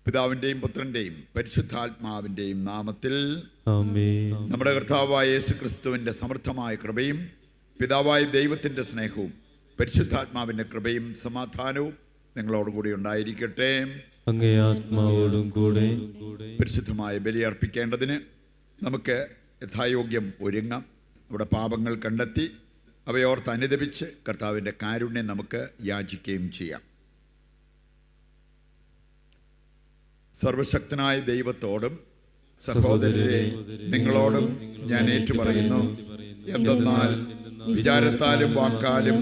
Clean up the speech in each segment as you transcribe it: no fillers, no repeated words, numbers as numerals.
പിതാവിൻ്റെയും പുത്രൻ്റെയും പരിശുദ്ധാത്മാവിൻ്റെയും നാമത്തിൽ ആമേൻ. നമ്മുടെ കർത്താവായ യേശു ക്രിസ്തുവിൻ്റെ സമൃദ്ധമായ കൃപയും പിതാവായ ദൈവത്തിൻ്റെ സ്നേഹവും പരിശുദ്ധാത്മാവിൻ്റെ കൃപയും സമാധാനവും നിങ്ങളോടുകൂടി ഉണ്ടായിരിക്കട്ടെ. അങ്ങേ ആത്മാവോടും കൂടെ. പരിശുദ്ധമായ ബലി അർപ്പിക്കേണ്ടതിന് നമുക്ക് യഥായോഗ്യം ഒരുങ്ങാം. നമ്മുടെ പാപങ്ങൾ കണ്ടെത്തി അവയോർത്ത് അനുദപിച്ച് കർത്താവിൻ്റെ കാരുണ്യം നമുക്ക് യാചിക്കുകയും ചെയ്യാം. സർവശക്തനായ ദൈവത്തോടും സഹോദരരെ നിങ്ങളോടും ഞാൻ ഏറ്റുപറയുന്നു, എന്തെന്നാൽ വിചാരത്താലും വാക്കാലും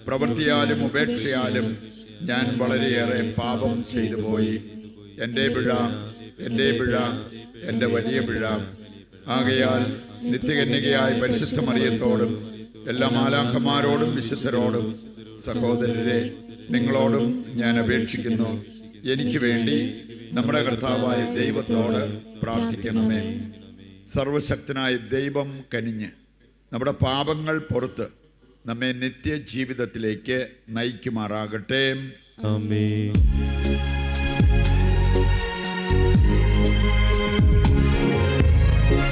പ്രവൃത്തിയാലും ഉപേക്ഷയാലും ഞാൻ വളരെയേറെ പാപം ചെയ്തു പോയി. എൻ്റെ പിഴ, എൻ്റെ വലിയ പിഴ. ആകയാൽ നിത്യകന്യകയായ പരിശുദ്ധ മറിയത്തോടും എല്ലാ മാലാഖമാരോടും വിശുദ്ധരോടും സഹോദരരെ നിങ്ങളോടും ഞാൻ അപേക്ഷിക്കുന്നു, എനിക്ക് വേണ്ടി നമ്മുടെ കർത്താവായ ദൈവത്തോട് പ്രാർത്ഥിക്കണമേ. സർവശക്തനായ ദൈവം കനിഞ്ഞ് നമ്മുടെ പാപങ്ങൾ പുറത്ത് നമ്മെ നിത്യജീവിതത്തിലേക്ക് നയിക്കുമാറാകട്ടെ. ആമേൻ.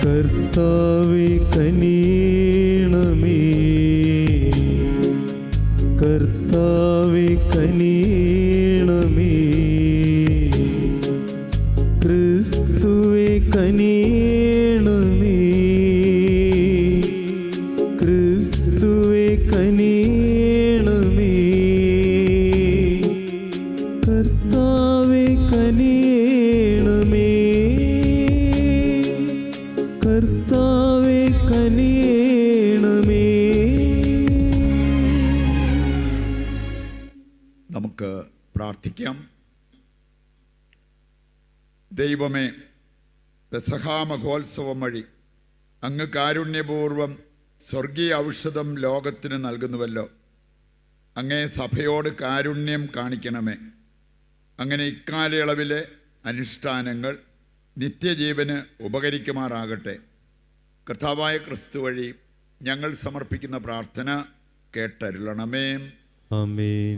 കർത്താവേ കനിയണമേ, കർത്താവേ കനിയണമേ, ക്രിസ്തുവേ കനിയണമേ, ക്രിസ്തുവേ കനിയണമേ, കർത്താവേ കനിയണമേ, കർത്താവേ കനിയണമേ. നമുക്ക് പ്രാർത്ഥിക്കാം. ദൈവമേ, പെസഹാ മഹോത്സവം വഴി അങ്ങ് കാരുണ്യപൂർവം സ്വർഗീയ ഔഷധം ലോകത്തിന് നൽകുന്നുവല്ലോ. അങ്ങേ സഭയോട് കാരുണ്യം കാണിക്കണമേ. അങ്ങനെ ഇക്കാലയളവിലെ അനുഷ്ഠാനങ്ങൾ നിത്യജീവന് ഉപകരിക്കുമാറാകട്ടെ. കർത്താവായ ക്രിസ്തു വഴി ഞങ്ങൾ സമർപ്പിക്കുന്ന പ്രാർത്ഥന കേട്ടരുളണമേ. ആമേൻ.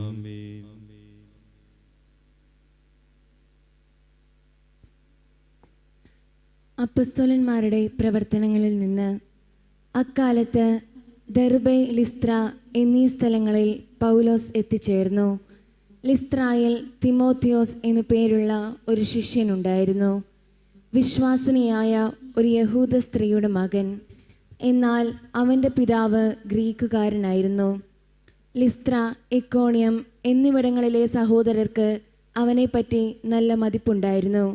അപ്പസ്തോലന്മാരുടെ പ്രവർത്തനങ്ങളിൽ നിന്ന് അക്കാലത്ത് ദെർബെ, ലിസ്ത്ര എന്നീ സ്ഥലങ്ങളിൽ പൗലോസ് എത്തിച്ചേർന്നു. ലിസ്ത്രായിൽ തിമോത്തിയോസ് എന്നു പേരുള്ള ഒരു ശിഷ്യനുണ്ടായിരുന്നു, വിശ്വാസിനിയായ ഒരു യഹൂദ സ്ത്രീയുടെ മകൻ. എന്നാൽ അവൻ്റെ പിതാവ് ഗ്രീക്കുകാരനായിരുന്നു. ലിസ്ത്ര, ഇക്കോണിയം എന്നിവിടങ്ങളിലെ സഹോദരർക്ക് അവനെപ്പറ്റി നല്ല മതിപ്പുണ്ടായിരുന്നു.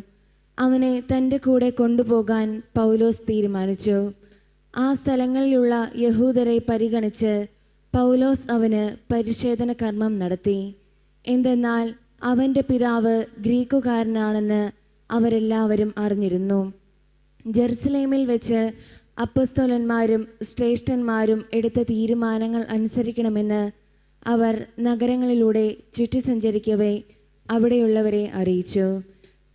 അവനെ തൻ്റെ കൂടെ കൊണ്ടുപോകാൻ പൗലോസ് തീരുമാനിച്ചു. ആ സ്ഥലങ്ങളിലുള്ള യഹൂദരെ പരിഗണിച്ച് പൗലോസ് അവന് പരിച്ഛേദന കർമ്മം നടത്തി. എന്തെന്നാൽ അവൻ്റെ പിതാവ് ഗ്രീക്കുകാരനാണെന്ന് അവരെല്ലാവരും അറിഞ്ഞിരുന്നു. ജെറുസലേമിൽ വെച്ച് അപ്പസ്തോലന്മാരും ശ്രേഷ്ഠന്മാരും എടുത്ത തീരുമാനങ്ങൾ അനുസരിക്കണമെന്ന് അവർ നഗരങ്ങളിലൂടെ ചുറ്റി സഞ്ചരിക്കവേ അവിടെയുള്ളവരെ അറിയിച്ചു.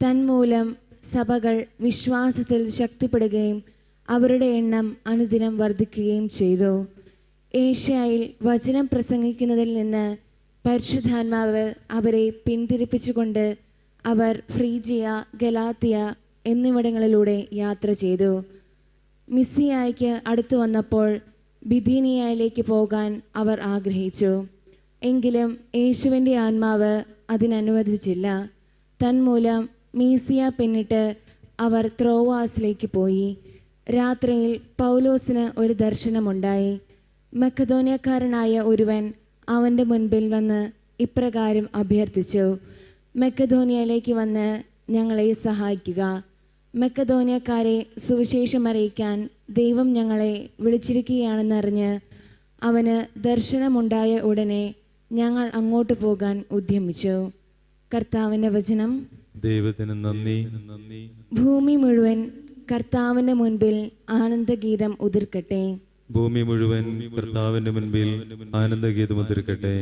തന്മൂലം സഭകൾ വിശ്വാസത്തിൽ ശക്തിപ്പെടുകയും അവരുടെ എണ്ണം അനുദിനം വർദ്ധിക്കുകയും ചെയ്തു. ഏഷ്യയിൽ വചനം പ്രസംഗിക്കുന്നതിൽ നിന്ന് പരിശുദ്ധാത്മാവ് അവരെ പിന്തിരിപ്പിച്ചുകൊണ്ട് അവർ ഫ്രീജിയ, ഗലാത്തിയ എന്നിവിടങ്ങളിലൂടെ യാത്ര ചെയ്തു. മിസിയായ്ക്ക് അടുത്തു വന്നപ്പോൾ ബിഥീനിയയിലേക്ക് പോകാൻ അവർ ആഗ്രഹിച്ചു. എങ്കിലും യേശുവിൻ്റെ ആത്മാവ് അതിനനുവദിച്ചില്ല. തന്മൂലം മീസിയ പിന്നിട്ട് അവർ ത്രോവാസിലേക്ക് പോയി. രാത്രിയിൽ പൗലോസിന് ഒരു ദർശനമുണ്ടായി. മക്കദോന്യക്കാരനായ ഒരുവൻ അവൻ്റെ മുൻപിൽ വന്ന് ഇപ്രകാരം അഭ്യർത്ഥിച്ചു, മക്കദോന്യയിലേക്ക് വന്ന് ഞങ്ങളെ സഹായിക്കുക. മക്കദോന്യക്കാരെ സുവിശേഷം അറിയിക്കാൻ ദൈവം ഞങ്ങളെ വിളിച്ചിരിക്കുകയാണെന്നറിഞ്ഞ് അവന് ദർശനമുണ്ടായ ഉടനെ ഞങ്ങൾ അങ്ങോട്ട് പോകാൻ ഉദ്യമിച്ചു. കർത്താവിൻ്റെ വചനം. ദൈവത്തിന് നന്ദി. ഭൂമി മുഴുവൻ കർത്താവിൻ്റെ മുൻപിൽ ആനന്ദഗീതം ഉതിർക്കട്ടെ. ഭൂമി മുഴുവൻ കർത്താവിന്റെ മുൻപിൽ ആനന്ദഗീതം ഉതിർക്കട്ടെ.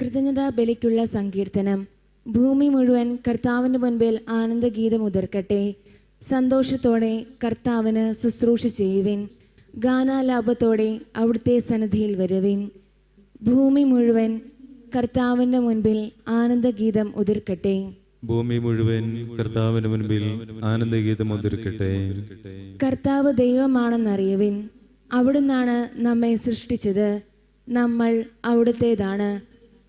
കൃതജ്ഞതാ ബലിക്കുള്ള സങ്കീർത്തനം. ഭൂമി മുഴുവൻ കർത്താവിൻ്റെ മുൻപിൽ ആനന്ദഗീതം ഉതിർക്കട്ടെ. സന്തോഷത്തോടെ കർത്താവിന് ശുശ്രൂഷ ചെയ്യുവിൻ. ഗാനാലാപത്തോടെ അവിടുത്തെ സന്നിധിയിൽ വരുവിൻ. ഭൂമി മുഴുവൻ കർത്താവിൻ്റെ മുൻപിൽ ആനന്ദഗീതം ഉതിർക്കട്ടെ. ഭൂമി മുഴുവൻ കർത്താവിന് മുൻപിൽ ആനന്ദഗീതം ഉതിർക്കട്ടെ. കർത്താവ് ദൈവമാണെന്നറിയുവിൻ. അവിടുന്നാണ് നമ്മെ സൃഷ്ടിച്ചത്, നമ്മൾ അവിടുത്തേതാണ്.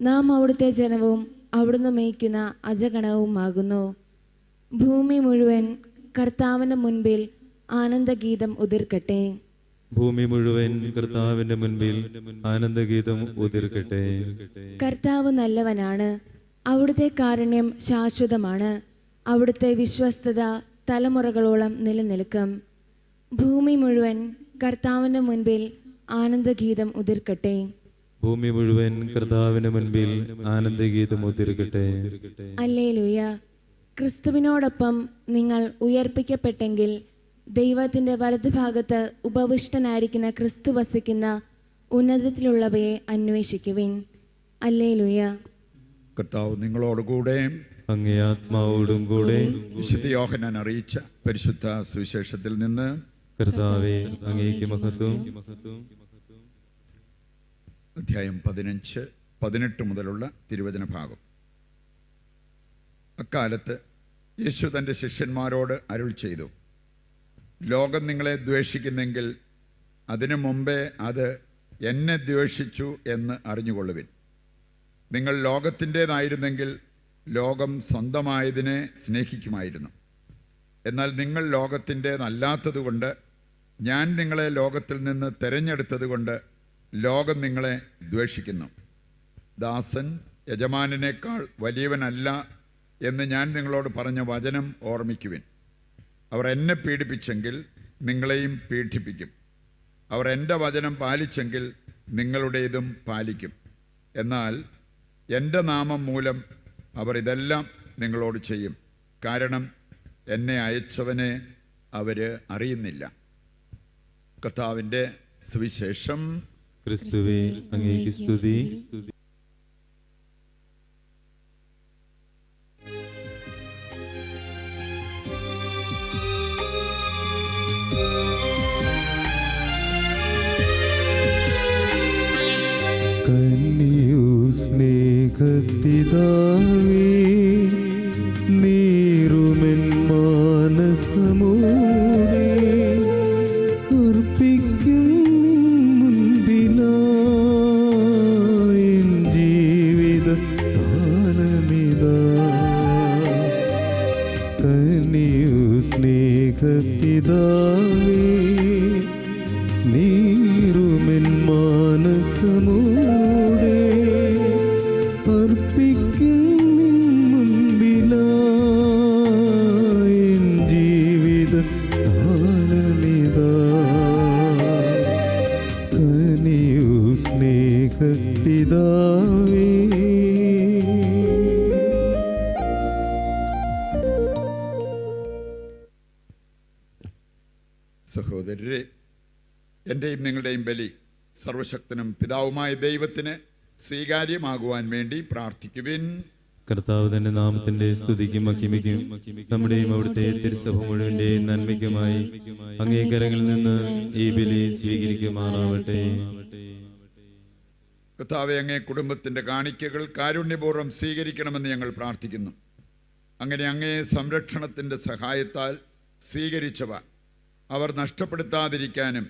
നാം അവിടുത്തെ ജനവും അവിടുന്ന് മേയ്ക്കുന്ന അജഗണവുമാകുന്നു. ഭൂമി മുഴുവൻ കർത്താവിന് മുൻപിൽ ആനന്ദഗീതം ഉതിർക്കട്ടെ. ഭൂമി മുഴുവൻ കർത്താവിന്റെ മുൻപിൽ ആനന്ദഗീതം ഉതിർക്കട്ടെ. കർത്താവ് നല്ലവനാണ്, അവിടുത്തെ കാരുണ്യം ശാശ്വതമാണ്, അവിടുത്തെ വിശ്വസ്തത തലമുറകളോളം നിലനിൽക്കും. ഭൂമി മുഴുവൻ കർത്താവിന്റെ മുൻപിൽ ആനന്ദഗീതം ഉതിർക്കട്ടെ. ഭൂമി മുഴുവൻ കർത്താവിന് മുൻപിൽ ആനന്ദഗീതം ഉതിർക്കട്ടെ. ഹല്ലേലൂയ. ക്രിസ്തുവിനോടൊപ്പം നിങ്ങൾ ഉയർപ്പിക്കപ്പെട്ടെങ്കിൽ ദൈവത്തിന്റെ വലതുഭാഗത്ത് ഉപവിഷ്ടനായിരിക്കുന്ന ക്രിസ്തു വസിക്കുന്ന ഉന്നതത്തിലുള്ളവയെ അന്വേഷിക്കുവിൻ. ഹല്ലേലൂയ. കർത്താവ് നിങ്ങളോടുകൂടെ അങ്ങേ ആത്മാവോടും കൂടെ. വിശുദ്ധ യോഹന്നാൻ അറിയിച്ച പരിശുദ്ധ സുവിശേഷത്തിൽ നിന്ന്. കർത്താവേ, അങ്ങേക്ക് മഹത്വം. അധ്യായം 15, 18 മുതലുള്ള തിരുവചന ഭാഗം. അക്കാലത്ത് യേശു തൻ്റെ ശിഷ്യന്മാരോട് അരുൾ ചെയ്തു, ലോകം നിങ്ങളെ ദ്വേഷിക്കുന്നെങ്കിൽ അതിനു മുമ്പേ അത് എന്നെ ദ്വേഷിച്ചു എന്ന് അറിഞ്ഞുകൊള്ളുവിൻ. നിങ്ങൾ ലോകത്തിൻ്റേതായിരുന്നെങ്കിൽ ലോകം സ്വന്തമായതിനെ സ്നേഹിക്കുമായിരുന്നു. എന്നാൽ നിങ്ങൾ ലോകത്തിൻ്റേതല്ലാത്തതുകൊണ്ട്, ഞാൻ നിങ്ങളെ ലോകത്തിൽ നിന്ന് തിരഞ്ഞെടുത്തതുകൊണ്ട് ലോകം നിങ്ങളെ ദ്വേഷിക്കുന്നു. ദാസൻ യജമാനനേക്കാൾ വലിയവനല്ല എന്ന് ഞാൻ നിങ്ങളോട് പറഞ്ഞ വചനം ഓർമ്മിക്കുവിൻ. അവർ എന്നെ പീഡിപ്പിച്ചെങ്കിൽ നിങ്ങളെയും പീഡിപ്പിക്കും. അവർ എൻ്റെ വചനം പാലിച്ചെങ്കിൽ നിങ്ങളുടേതും പാലിക്കും. എന്നാൽ എൻ്റെ നാമം മൂലം അവർ ഇതെല്ലാം നിങ്ങളോട് ചെയ്യും. കാരണം എന്നെ അയച്ചവനെ അവർ അറിയുന്നില്ല. കർത്താവിൻ്റെ സുവിശേഷം. ക്രിസ്തുവേ, അങ്ങേക്ക് സ്തുതി. കന്യു സ്നേഹപിതാവേ, നീറുമെൻ മാനസമോടെ അർപ്പിക്കും മുൻപിലായി ജീവിത ദാനമിതാ. കന്യു സ്നേഹപിതാവേ, നീറുമെൻ മാനസമോടെ അർപ്പിക്കും മുൻപിലായി ജീവിത ദാനമിതാ. കനിയു സ്നേഹപിതാവേ. സഹോദരരെ, എൻ്റെയും നിങ്ങളുടെയും ബലി സർവശക്തനും പിതാവുമായ ദൈവത്തിന് സ്വീകാര്യമാകുവാൻ വേണ്ടി പ്രാർത്ഥിക്കുവിൻ. കർത്താവ് തന്റെ നാമത്തിന്റെ സ്തുതിക്കും മഹിമയ്ക്കും നമ്മുടെയും അവിടുത്തെ തിരുസഭ മുഴുവന്റെയും നന്മയ്ക്കുമായി അങ്ങേ കരങ്ങളിൽ നിന്ന് ഈ ബലി സ്വീകരിക്കുമാറാവട്ടെ. കർത്താവെ, അങ്ങേ കുടുംബത്തിൻ്റെ കാണിക്കകൾ കാരുണ്യപൂർവ്വം സ്വീകരിക്കണമെന്ന് ഞങ്ങൾ പ്രാർത്ഥിക്കുന്നു. അങ്ങനെ അങ്ങേ സംരക്ഷണത്തിൻ്റെ സഹായത്താൽ സ്വീകരിച്ചവ അവർ നഷ്ടപ്പെടുത്താതിരിക്കാനും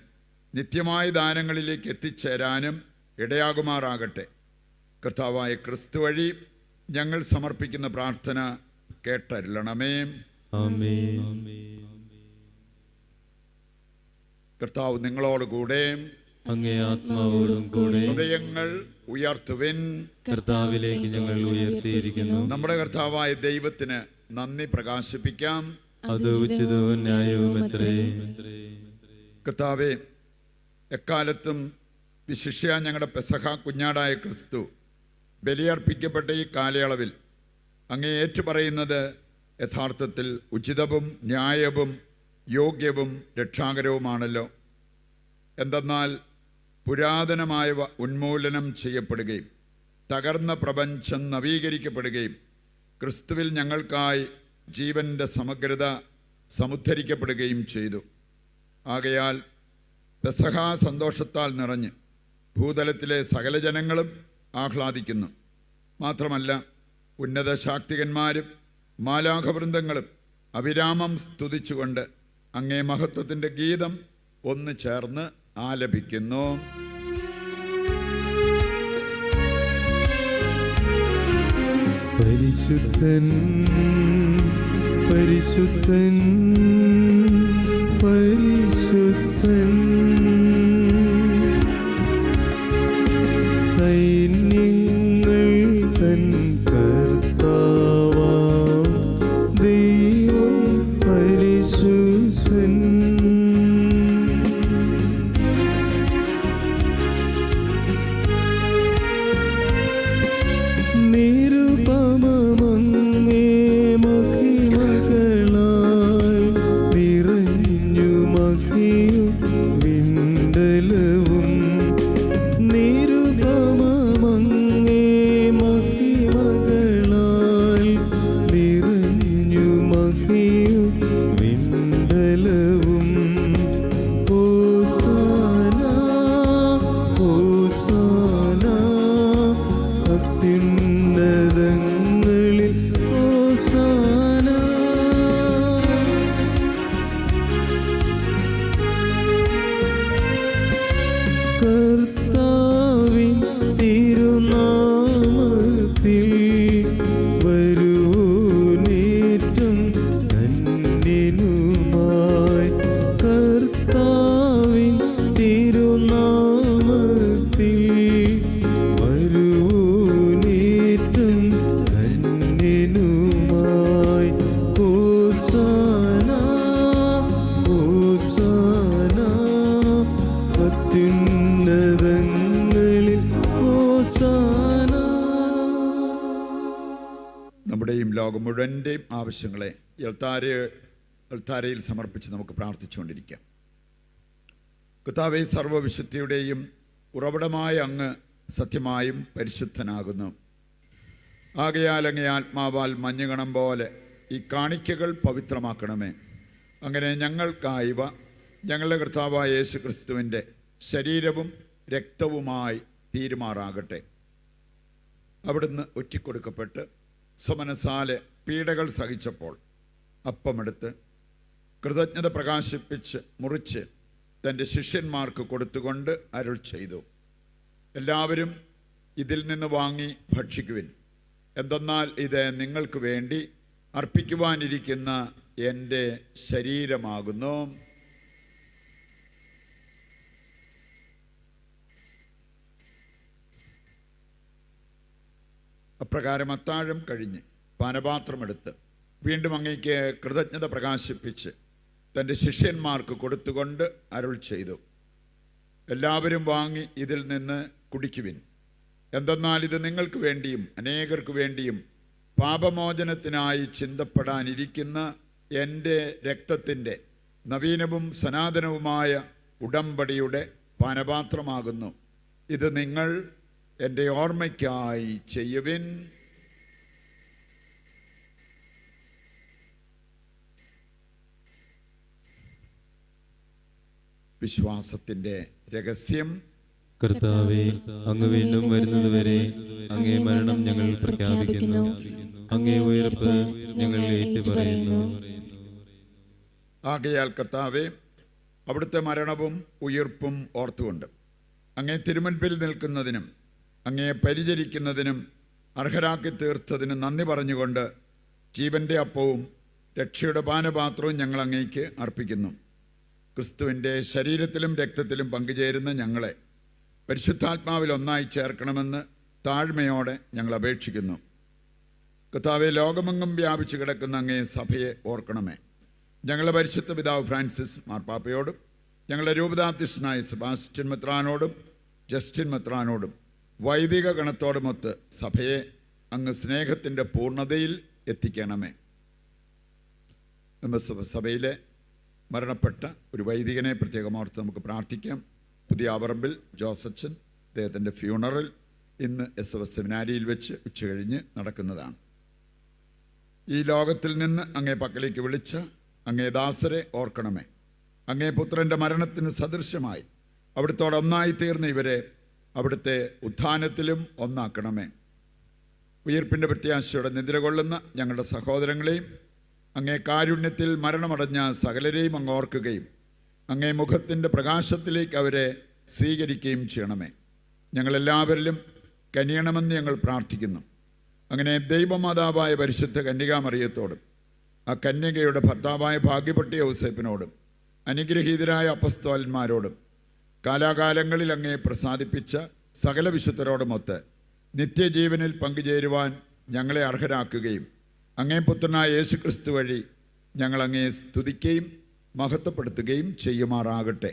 നിത്യമായ ദാനങ്ങളിലേക്ക് എത്തിച്ചേരാനും ഇടയാകുമാറാകട്ടെ. കർത്താവായ ക്രിസ്തു വഴി ഞങ്ങൾ സമർപ്പിക്കുന്ന പ്രാർത്ഥന കേട്ടരുളണമേ. ആമേൻ. കർത്താവ് നിങ്ങളോടുകൂടെ. അങ്ങേ ആത്മാവോടും കൂടെ. ഹൃദയങ്ങൾ ഉയർത്തുവിൻ. കർത്താവിലേക്ക് ഞങ്ങൾ ഉയർത്തിയിരിക്കുന്നു. നമ്മുടെ കർത്താവായ ദൈവത്തിന് നന്ദി പ്രകാശിപ്പിക്കാം. അത് ഉചിതവും ന്യായവും അത്രേ. കർത്താവെ, എക്കാലത്തും വിശിഷ്യ ഞങ്ങളുടെ പെസഹ കുഞ്ഞാടായ ക്രിസ്തു ബലിയർപ്പിക്കപ്പെട്ട ഈ കാലയളവിൽ അങ്ങേ ഏറ്റുപറയുന്നത് യഥാർത്ഥത്തിൽ ഉചിതവും ന്യായവും യോഗ്യവും രക്ഷാകരവുമാണല്ലോ. എന്തെന്നാൽ പുരാതനമായവ ഉന്മൂലനം ചെയ്യപ്പെടുകയും തകർന്ന പ്രപഞ്ചം നവീകരിക്കപ്പെടുകയും ക്രിസ്തുവിൽ ഞങ്ങൾക്കായി ജീവൻ്റെ സമഗ്രത സമുദ്ധരിക്കപ്പെടുകയും ചെയ്തു. ആകയാൽ പെസഹ സന്തോഷത്താൽ നിറഞ്ഞ് ഭൂതലത്തിലെ സകല ജനങ്ങളും ആഹ്ലാദിക്കുന്നു. മാത്രമല്ല, ഉന്നത ശാക്തികന്മാരും മാലാഖവൃന്ദങ്ങളും അവിരാമം സ്തുതിച്ചുകൊണ്ട് അങ്ങേ മഹത്വത്തിൻ്റെ ഗീതം ഒന്ന് ചേർന്ന് ആലപിക്കുന്നു. പരിശുദ്ധൻ പരിശുദ്ധൻ പരിശുദ്ധൻ സൈന്യങ്ങൾ തൻ കർത്താവാം ദൈവം പരിശുദ്ധൻ. നിരുപമമങ്ങേ മഹിമകളാൽ നിറഞ്ഞു മഹിയും വിണ്ടലവും. നിരുപമമങ്ങേ മഹിമകളാൽ നിറഞ്ഞു മഹിയും വിണ്ടലവും. ഹോസാന ഹോസാന അത്യുന്നതങ്ങളിൽ ഹോസാന. കർത്താവിൻ തിരുനാമത്തിൽ വരുവോനേറ്റം ധന്യനുമായി. കർത്താവിൻ തിരുനാമത്തിൽ വരുവോനേറ്റം ധന്യനുമായി. ഹോസാന ഹോസാന അത്യുന്നതങ്ങളിൽ ഹോസാന. നമ്മുടെയും ലോകം മുഴുവൻ്റെയും ആവശ്യങ്ങളെ എൽത്താരയിൽ സമർപ്പിച്ച് നമുക്ക് പ്രാർത്ഥിച്ചുകൊണ്ടിരിക്കാം. കർത്താവേ, സർവ്വവിശുദ്ധിയുടെയും ഉറവിടമായ അങ്ങ് സത്യമായും പരിശുദ്ധനാകുന്നു. ആകയാൽ അങ്ങേ ആത്മാവാൽ മഞ്ഞുകണം പോലെ ഈ കാണിക്കകൾ പവിത്രമാക്കണമേ. അങ്ങനെ ഞങ്ങൾക്കായവ ഞങ്ങളുടെ കർത്താവായ യേശു ക്രിസ്തുവിൻ്റെ ശരീരവും രക്തവുമായി തീരുമാറാകട്ടെ. അവിടുന്ന് ഒറ്റിക്കൊടുക്കപ്പെട്ട് സ്വമനസാലെ പീഡകൾ സഹിച്ചപ്പോൾ അപ്പമെടുത്ത് കൃതജ്ഞത പ്രകാശിപ്പിച്ച് മുറിച്ച് തൻ്റെ ശിഷ്യന്മാർക്ക് കൊടുത്തുകൊണ്ട് അരുൾ ചെയ്തു, എല്ലാവരും ഇതിൽ നിന്ന് വാങ്ങി ഭക്ഷിക്കുവിൻ. എന്തെന്നാൽ ഇത് നിങ്ങൾക്ക് വേണ്ടി അർപ്പിക്കുവാനിരിക്കുന്ന എൻ്റെ ശരീരമാകുന്നു. അപ്രകാരം അത്താഴം കഴിഞ്ഞ് പാനപാത്രമെടുത്ത് വീണ്ടും അങ്ങേക്ക് കൃതജ്ഞത പ്രകാശിപ്പിച്ച് തൻ്റെ ശിഷ്യന്മാർക്ക് കൊടുത്തുകൊണ്ട് അരുൾ ചെയ്തു, എല്ലാവരും വാങ്ങി ഇതിൽ നിന്ന് കുടിക്കുവിൻ. എന്തെന്നാൽ ഇത് നിങ്ങൾക്ക് വേണ്ടിയും അനേകർക്ക് വേണ്ടിയും പാപമോചനത്തിനായി ചിന്തപ്പെടാനിരിക്കുന്ന എൻ്റെ രക്തത്തിൻ്റെ നവീനവും സനാതനവുമായ ഉടമ്പടിയുടെ പാനപാത്രമാകുന്നു. ഇത് നിങ്ങൾ എൻ്റെ ഓർമ്മയ്ക്കായി ചെയ്യുവിൻ. വിശ്വാസത്തിൻ്റെ രഹസ്യം. കർത്താവേ, അങ്ങ് വീണ്ടും വരുന്നതുവരെ അങ്ങേ മരണം ഞങ്ങൾ പ്രഖ്യാപിക്കുന്നു, അങ്ങേ ഉയർപ്പ് ഞങ്ങൾ ഏറ്റുപറയുന്നു. ആകയാൽ കർത്താവേ, അവിടുത്തെ മരണവും ഉയിർപ്പും ഓർത്തുകൊണ്ട് അങ്ങേ തിരുമുൻപിൽ നിൽക്കുന്നതിനും അങ്ങയെ പരിചരിക്കുന്നതിനും അർഹരാക്കി തീർത്തതിന് നന്ദി പറഞ്ഞുകൊണ്ട് ജീവൻ്റെ അപ്പവും രക്ഷയുടെ പാനപാത്രവും ഞങ്ങൾ അങ്ങേക്ക് അർപ്പിക്കുന്നു. ക്രിസ്തുവിൻ്റെ ശരീരത്തിലും രക്തത്തിലും പങ്കുചേരുന്ന ഞങ്ങളെ പരിശുദ്ധാത്മാവിൽ ഒന്നായി ചേർക്കണമെന്ന് താഴ്മയോടെ ഞങ്ങൾ അപേക്ഷിക്കുന്നു. കർത്താവേ, ലോകമെങ്ങും വ്യാപിച്ചു കിടക്കുന്ന അങ്ങേ സഭയെ ഓർക്കണമേ. ഞങ്ങളുടെ പരിശുദ്ധ പിതാവ് ഫ്രാൻസിസ് മാർപ്പാപ്പയോടും ഞങ്ങളുടെ രൂപതാധ്യക്ഷനായ സെബാസ്റ്റ്യൻ മെത്രാനോടും ജസ്റ്റിൻ മെത്രാനോടും വൈദിക ഗണത്തോടുമൊത്ത് സഭയെ അങ്ങ് സ്നേഹത്തിൻ്റെ പൂർണ്ണതയിൽ എത്തിക്കണമേ. സഭയിലെ മരണപ്പെട്ട ഒരു വൈദികനെ പ്രത്യേകം ഓർത്ത് നമുക്ക് പ്രാർത്ഥിക്കാം. പുതിയ അവറമ്പിൽ ജോസച്ചൻ, അദ്ദേഹത്തിൻ്റെ ഫ്യൂണറൽ ഇന്ന് SOS സെമിനാരിയിൽ വെച്ച് ഉച്ചകഴിഞ്ഞ് നടക്കുന്നതാണ്. ഈ ലോകത്തിൽ നിന്ന് അങ്ങേ പക്കലേക്ക് വിളിച്ച അങ്ങേ ദാസരെ ഓർക്കണമേ. അങ്ങേ പുത്രൻ്റെ മരണത്തിന് സദൃശ്യമായി അവിടുത്തോടെ ഒന്നായി തീർന്ന ഇവരെ അവിടുത്തെ ഉത്ഥാനത്തിലും ഒന്നാക്കണമേ. ഉയിർപ്പിൻ്റെ പ്രത്യാശയോടെ നിദ്ര കൊള്ളുന്ന ഞങ്ങളുടെ സഹോദരങ്ങളെയും അങ്ങേ കാരുണ്യത്തിൽ മരണമടഞ്ഞ സകലരെയും അങ്ങ് ഓർക്കുകയും അങ്ങേ മുഖത്തിൻ്റെ പ്രകാശത്തിലേക്ക് അവരെ സ്വീകരിക്കുകയും ചെയ്യണമേ. ഞങ്ങളെല്ലാവരിലും കനിയണമെന്ന് ഞങ്ങൾ പ്രാർത്ഥിക്കുന്നു. അങ്ങനെ ദൈവമാതാവായ പരിശുദ്ധ കന്യകാമറിയത്തോടും ആ കന്യകയുടെ ഭർത്താവായ ഭാഗ്യപ്പെട്ട യൗസേപ്പിനോടും അനുഗ്രഹീതരായ അപ്പസ്തോലന്മാരോടും കാലാകാലങ്ങളിൽ അങ്ങേ പ്രസാദിപ്പിച്ച സകല വിശുദ്ധരോടുമൊത്ത് നിത്യജീവനിൽ പങ്കുചേരുവാൻ ഞങ്ങളെ അർഹരാക്കുകയും അങ്ങേ പുത്രനായ യേശുക്രിസ്തു വഴി ഞങ്ങൾ അങ്ങേ സ്തുതിക്കുകയും മഹത്വപ്പെടുത്തുകയും ചെയ്യുമാറാകട്ടെ.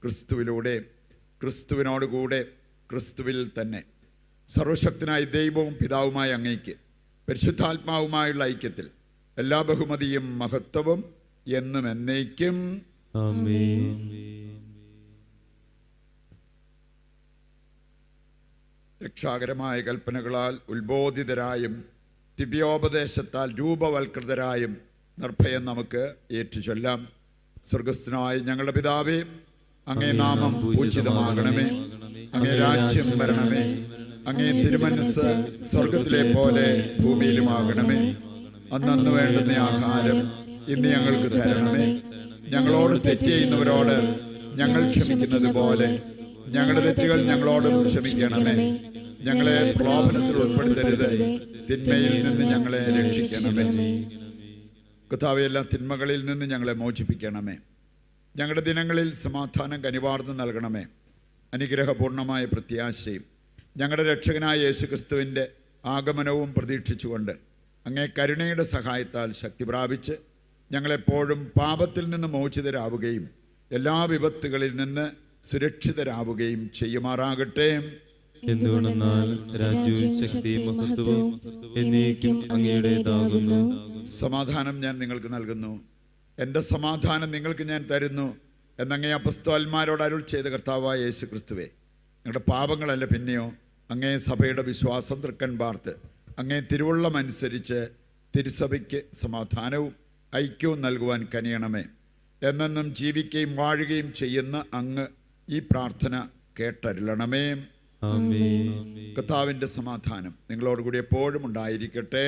ക്രിസ്തുവിലൂടെ, ക്രിസ്തുവിനോടുകൂടെ, ക്രിസ്തുവിൽ തന്നെ സർവശക്തനായ ദൈവവും പിതാവുമായ അങ്ങേക്ക് പരിശുദ്ധാത്മാവുമായുള്ള ഐക്യത്തിൽ എല്ലാ ബഹുമതിയും മഹത്വവും എന്നും എന്നേക്കും ആമേൻ. രക്ഷാകരമായ കൽപ്പനകളാൽ ഉത്ബോധിതരായും ദിവ്യോപദേശത്താൽ രൂപവൽകൃതരായും നിർഭയം നമുക്ക് ഏറ്റുചൊല്ലാം. സ്വർഗസ്ഥനായ ഞങ്ങളുടെ പിതാവേ, അങ്ങേ നാമം പൂജിതമാകണമേ, അങ്ങേ രാജ്യം വരണമേ, അങ്ങേ തിരുമനസ്സ് സ്വർഗത്തിലെ പോലെ ഭൂമിയിലുമാകണമേ. അന്നന്ന് വേണ്ടുന്ന ആഹാരം ഇന്ന് ഞങ്ങൾക്ക് തരണമേ. ഞങ്ങളോട് തെറ്റ് ചെയ്യുന്നവരോട് ഞങ്ങൾ ക്ഷമിക്കുന്നത് പോലെ ഞങ്ങളുടെ തെറ്റുകൾ ഞങ്ങളോടും ക്ഷമിക്കണമേ. ഞങ്ങളെ പ്രലോഭനത്തിൽ ഉൾപ്പെടുത്തരുത്, തിന്മയിൽ നിന്ന് ഞങ്ങളെ രക്ഷിക്കണമേ. കർത്താവേ, എല്ലാ തിന്മകളിൽ നിന്ന് ഞങ്ങളെ മോചിപ്പിക്കണമേ. ഞങ്ങളുടെ ദിനങ്ങളിൽ സമാധാനം കനിവാർന്ന് നൽകണമേ. അനുഗ്രഹപൂർണമായ പ്രത്യാശയും ഞങ്ങളുടെ രക്ഷകനായ യേശുക്രിസ്തുവിൻ്റെ ആഗമനവും പ്രതീക്ഷിച്ചുകൊണ്ട് അങ്ങേ കരുണയുടെ സഹായത്താൽ ശക്തി പ്രാപിച്ച് ഞങ്ങളെപ്പോഴും പാപത്തിൽ നിന്ന് മോചിതരാവുകയും എല്ലാ വിപത്തുകളിൽ നിന്ന് സുരക്ഷിതരാവുകയും ചെയ്യുമാറാകട്ടെ. എന്തുകൊണ്ടെന്നാൽ രാജ്യവും ശക്തിയും മഹത്വവും എന്നേക്കും അങ്ങയുടേതാകുന്നു. സമാധാനം ഞാൻ നിങ്ങൾക്ക് നൽകുന്നു, എൻ്റെ സമാധാനം നിങ്ങൾക്ക് ഞാൻ തരുന്നു എന്നങ്ങേ അപ്പസ്തോലന്മാരോട് അരുൾ ചെയ്ത കർത്താവായ യേശു ക്രിസ്തുവേ, ഞങ്ങളുടെ പാപങ്ങളല്ല പിന്നെയോ അങ്ങേ സഭയുടെ വിശ്വാസം തൃക്കൻ പാർത്ത് അങ്ങേ തിരുവുള്ളം അനുസരിച്ച് തിരുസഭയ്ക്ക് സമാധാനവും ഐക്യവും നൽകുവാൻ കനിയണമേ. എന്നെന്നും ജീവിക്കുകയും വാഴുകയും ചെയ്യുന്ന അങ്ങ് ഈ പ്രാർത്ഥന കേട്ടരുളണമേ. കർത്താവിൻ്റെ സമാധാനം നിങ്ങളോടുകൂടി എപ്പോഴും ഉണ്ടായിരിക്കട്ടെ.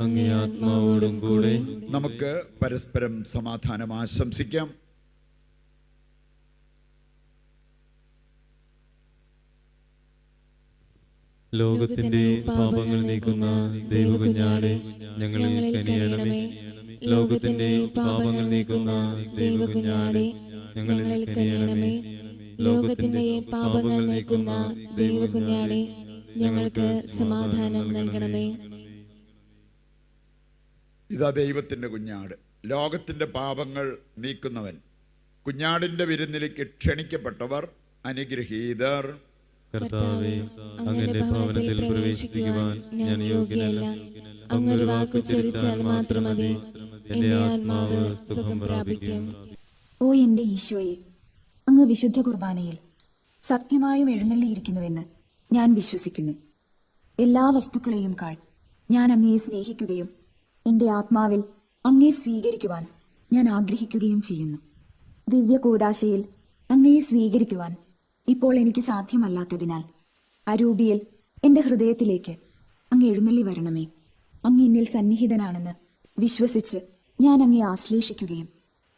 അങ്ങേ ആത്മാവോടും കൂടെ. നമുക്ക് പരസ്പരം സമാധാനം ആശംസിക്കാം. ലോകത്തിന്റെ പാപങ്ങൾ നീക്കുന്ന ദൈവകുഞ്ഞാടെ ഞങ്ങളിൽ കനിയണമേ. ലോകത്തിന്റെ പാപങ്ങൾ നീക്കുന്ന ദൈവകുഞ്ഞാടെ ഞങ്ങളിൽ കനിയണമേ. ലോകത്തിന്റെ പാപങ്ങൾ നീക്കുന്ന ദൈവകുഞ്ഞാടെ ഞങ്ങൾക്ക് സമാധാനം നൽകണമേ. ഇതാ ദൈവത്തിൻ്റെ കുഞ്ഞാട്, ലോകത്തിൻ്റെ പാപങ്ങൾ നീക്കുന്നവൻ. കുഞ്ഞാടിൻ്റെ വിരുന്നിലേക്ക് ക്ഷണിക്കപ്പെട്ടവർ അനുഗ്രഹീതർ. കർത്താവേ, അങ്ങയുടെ ഭവനത്തിൽ പ്രവേശിപ്പിക്കുവാൻ ഞാൻ യോഗ്യനല്ല. അങ്ങൊരു വാക്ക് ഉച്ചരിച്ചാൽ മാത്രം മതി, എന്റെ ആത്മാവ് സുഖം പ്രാപിക്കും. ഓ എൻ്റെ ഈശോയെ, അങ്ങ് വിശുദ്ധ കുർബാനയിൽ സത്യമായും എഴുന്നള്ളിയിരിക്കുന്നുവെന്ന് ഞാൻ വിശ്വസിക്കുന്നു. എല്ലാ വസ്തുക്കളെയും കാൾ ഞാൻ അങ്ങയെ സ്നേഹിക്കുകയും എൻ്റെ ആത്മാവിൽ അങ്ങയെ സ്വീകരിക്കുവാൻ ഞാൻ ആഗ്രഹിക്കുകയും ചെയ്യുന്നു. ദിവ്യ കൂദാശയിൽ അങ്ങയെ സ്വീകരിക്കുവാൻ ഇപ്പോൾ എനിക്ക് സാധ്യമല്ലാത്തതിനാൽ അരൂപിയിൽ എൻ്റെ ഹൃദയത്തിലേക്ക് അങ്ങ് എഴുന്നള്ളി വരണമേ. അങ്ങ് എന്നിൽ സന്നിഹിതനാണെന്ന് വിശ്വസിച്ച് ഞാൻ അങ്ങയെ ആശ്ലേഷിക്കുകയും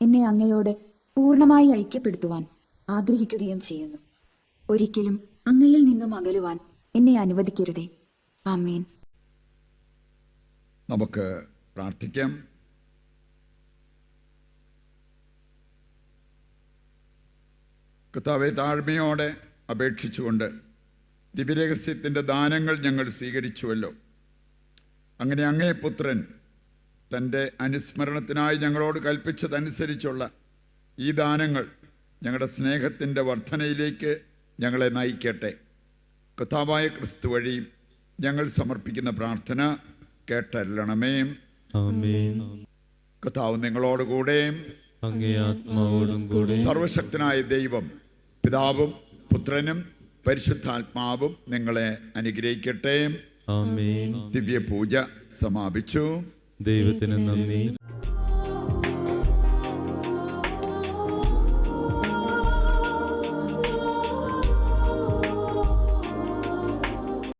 എന്നെ അങ്ങയോട് പൂർണ്ണമായി ഐക്യപ്പെടുത്തുവാൻ ആഗ്രഹിക്കുകയും ചെയ്യുന്നു. ഒരിക്കലും അങ്ങയിൽ നിന്നും അകലുവാൻ എന്നെ അനുവദിക്കരുതേ. ആമേൻ. നമുക്ക് പ്രാർത്ഥിക്കാം. കർത്താവെ, താഴ്മയോടെ അപേക്ഷിച്ചുകൊണ്ട് ദിവ്യരഹസ്യത്തിൻ്റെ ദാനങ്ങൾ ഞങ്ങൾ സ്വീകരിച്ചുവല്ലോ. അങ്ങനെ അങ്ങേ പുത്രൻ തൻ്റെ അനുസ്മരണത്തിനായി ഞങ്ങളോട് കൽപ്പിച്ചതനുസരിച്ചുള്ള ഈ ദാനങ്ങൾ ഞങ്ങളുടെ സ്നേഹത്തിൻ്റെ വർധനയിലേക്ക് ഞങ്ങളെ നയിക്കട്ടെ. കർത്താവായ ക്രിസ്തു വഴി ഞങ്ങൾ സമർപ്പിക്കുന്ന പ്രാർത്ഥന കേട്ടരുളണമേ. ആമേൻ. കർത്താവ് നിങ്ങളോടുകൂടെ, അങ്ങേ ആത്മാവോടും കൂടെ. സർവശക്തനായ ദൈവം പിതാവും പുത്രനും പരിശുദ്ധാത്മാവും നിങ്ങളെ അനുഗ്രഹിക്കട്ടെ. ആമേൻ. ദിവ്യപൂജ സമാപിച്ചു. ദൈവത്തിന് നന്ദി.